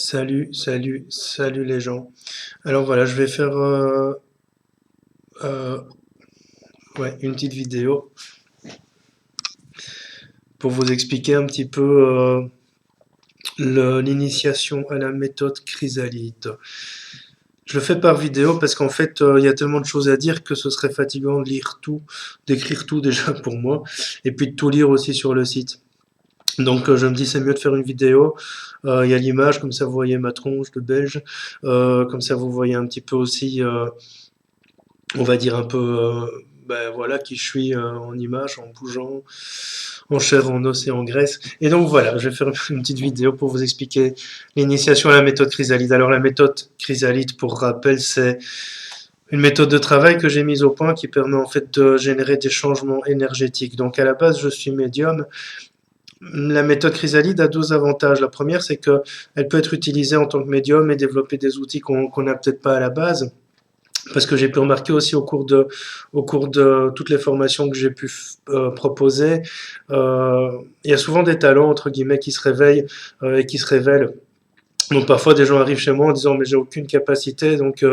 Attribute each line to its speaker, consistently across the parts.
Speaker 1: Salut les gens. Alors voilà, je vais faire euh, ouais, une petite vidéo pour vous expliquer un petit peu l'initiation à la méthode Chrysalide. Je le fais par vidéo parce qu'en fait, il y a tellement de choses à dire que ce serait fatigant de lire tout, d'écrire tout déjà pour moi, et puis de tout lire aussi sur le site. Donc je me dis c'est mieux de faire une vidéo. Il y a l'image, comme ça vous voyez ma tronche de belge. Comme ça vous voyez un petit peu aussi on va dire un peu, ben voilà, qui je suis en image, en bougeant, en chair, en os et en graisse. Et donc voilà, je vais faire une petite vidéo pour vous expliquer l'initiation à la méthode Chrysalide. Alors la méthode Chrysalide, pour rappel, c'est une méthode de travail que j'ai mise au point qui permet en fait de générer des changements énergétiques. Donc à la base, je suis médium. La méthode Chrysalide a deux avantages. La première, c'est que elle peut être utilisée en tant que médium et développer des outils qu'on n'a peut-être pas à la base. Parce que j'ai pu remarquer aussi au cours de toutes les formations que j'ai pu proposer, il y a souvent des talents entre guillemets qui se réveillent et qui se révèlent. Donc parfois des gens arrivent chez moi en disant mais j'ai aucune capacité donc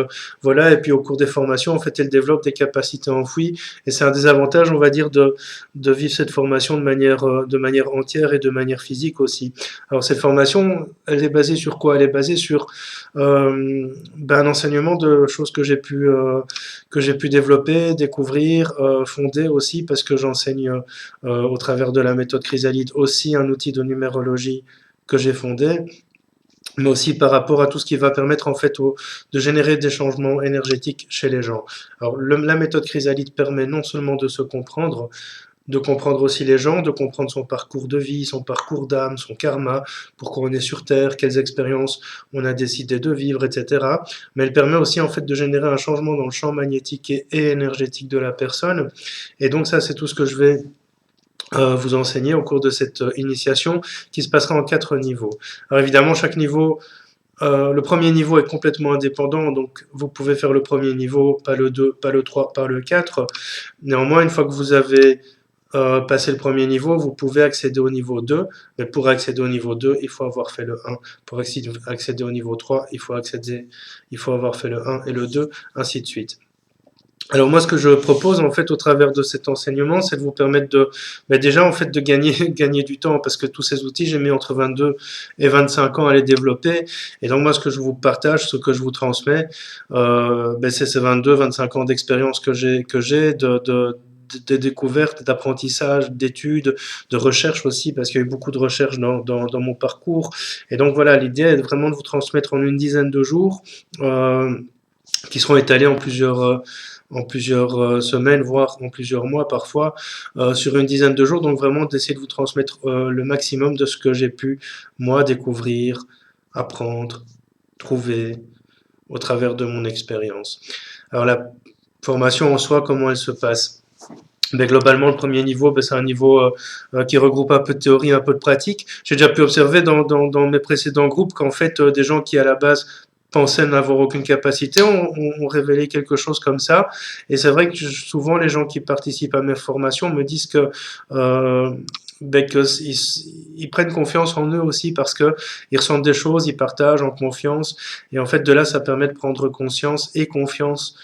Speaker 1: voilà, et puis au cours des formations en fait ils développent des capacités enfouies, et c'est un des avantages on va dire de vivre cette formation de manière entière et de manière physique aussi. Alors cette formation elle est basée sur quoi? Elle est basée sur un enseignement de choses que j'ai pu développer, découvrir, fonder aussi, parce que j'enseigne au travers de la méthode Chrysalide aussi un outil de numérologie que j'ai fondé, mais aussi par rapport à tout ce qui va permettre en fait de générer des changements énergétiques chez les gens. Alors la méthode Chrysalide permet non seulement de comprendre aussi les gens, de comprendre son parcours de vie, son parcours d'âme, son karma, pourquoi on est sur Terre, quelles expériences on a décidé de vivre, etc. Mais elle permet aussi en fait de générer un changement dans le champ magnétique et énergétique de la personne. Et donc ça, c'est tout ce que je vais vous enseigner au cours de cette initiation qui se passera en 4 niveaux. Alors évidemment, chaque niveau, le premier niveau est complètement indépendant, donc vous pouvez faire le premier niveau, pas le 2, pas le 3, pas le 4. Néanmoins, une fois que vous avez passé le premier niveau, vous pouvez accéder au niveau 2, mais pour accéder au niveau 2, il faut avoir fait le 1. Pour accéder au niveau 3, il faut avoir fait le 1 et le 2, ainsi de suite. Alors moi, ce que je propose en fait au travers de cet enseignement, c'est de vous permettre de, déjà en fait de gagner gagner du temps, parce que tous ces outils, j'ai mis entre 22 et 25 ans à les développer. Et donc moi, ce que je vous partage, ce que je vous transmets, c'est ces 22-25 ans d'expérience que j'ai de découvertes, d'apprentissage, d'études, de recherche aussi, parce qu'il y a eu beaucoup de recherches dans mon parcours. Et donc voilà, l'idée est vraiment de vous transmettre en une dizaine de jours, qui seront étalés en plusieurs semaines, voire en plusieurs mois parfois, sur une dizaine de jours. Donc vraiment d'essayer de vous transmettre le maximum de ce que j'ai pu, moi, découvrir, apprendre, trouver au travers de mon expérience. Alors la formation en soi, comment elle se passe? Globalement, le premier niveau, c'est un niveau qui regroupe un peu de théorie, un peu de pratique. J'ai déjà pu observer dans mes précédents groupes qu'en fait, des gens qui à la base pensaient n'avoir aucune capacité ont révélé quelque chose comme ça. Et c'est vrai que souvent, les gens qui participent à mes formations me disent que ils prennent confiance en eux aussi, parce que ils ressentent des choses, ils partagent en confiance, et en fait de là ça permet de prendre conscience et confiance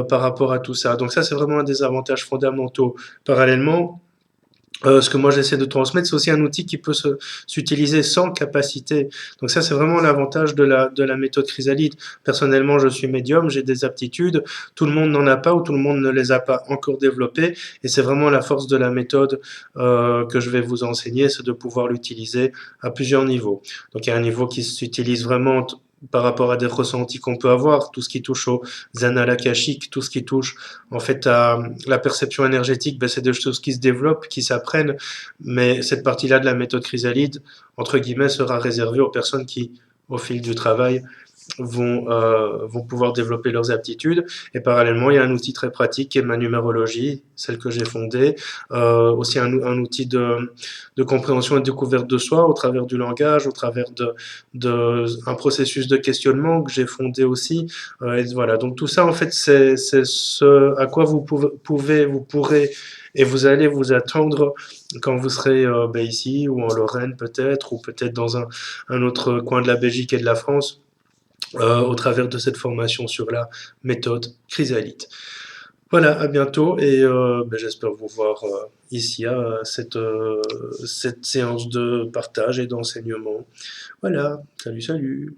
Speaker 1: par rapport à tout ça. Donc ça, c'est vraiment un des avantages fondamentaux. Parallèlement, ce que moi j'essaie de transmettre, c'est aussi un outil qui peut s'utiliser sans capacité. Donc ça, c'est vraiment l'avantage de la méthode Chrysalide. Personnellement, je suis médium, j'ai des aptitudes, tout le monde n'en a pas, ou tout le monde ne les a pas encore développées, et c'est vraiment la force de la méthode que je vais vous enseigner, c'est de pouvoir l'utiliser à plusieurs niveaux. Donc il y a un niveau qui s'utilise vraiment par rapport à des ressentis qu'on peut avoir, tout ce qui touche aux annales akashiques, tout ce qui touche en fait à la perception énergétique, c'est des choses qui se développent, qui s'apprennent, mais cette partie-là de la méthode Chrysalide, entre guillemets, sera réservée aux personnes qui, au fil du travail, vont pouvoir développer leurs aptitudes. Et parallèlement, il y a un outil très pratique qui est ma numérologie, celle que j'ai fondée, aussi un outil de compréhension et de découverte de soi au travers du langage, au travers un processus de questionnement que j'ai fondé aussi. Et voilà, donc tout ça, en fait, c'est ce à quoi vous pourrez et vous allez vous attendre quand vous serez ben, ici ou en Lorraine peut-être, ou peut-être dans un autre coin de la Belgique et de la France au travers de cette formation sur la méthode Chrysalide. Voilà, à bientôt et ben, j'espère vous voir ici à cette séance de partage et d'enseignement. Voilà, salut, salut.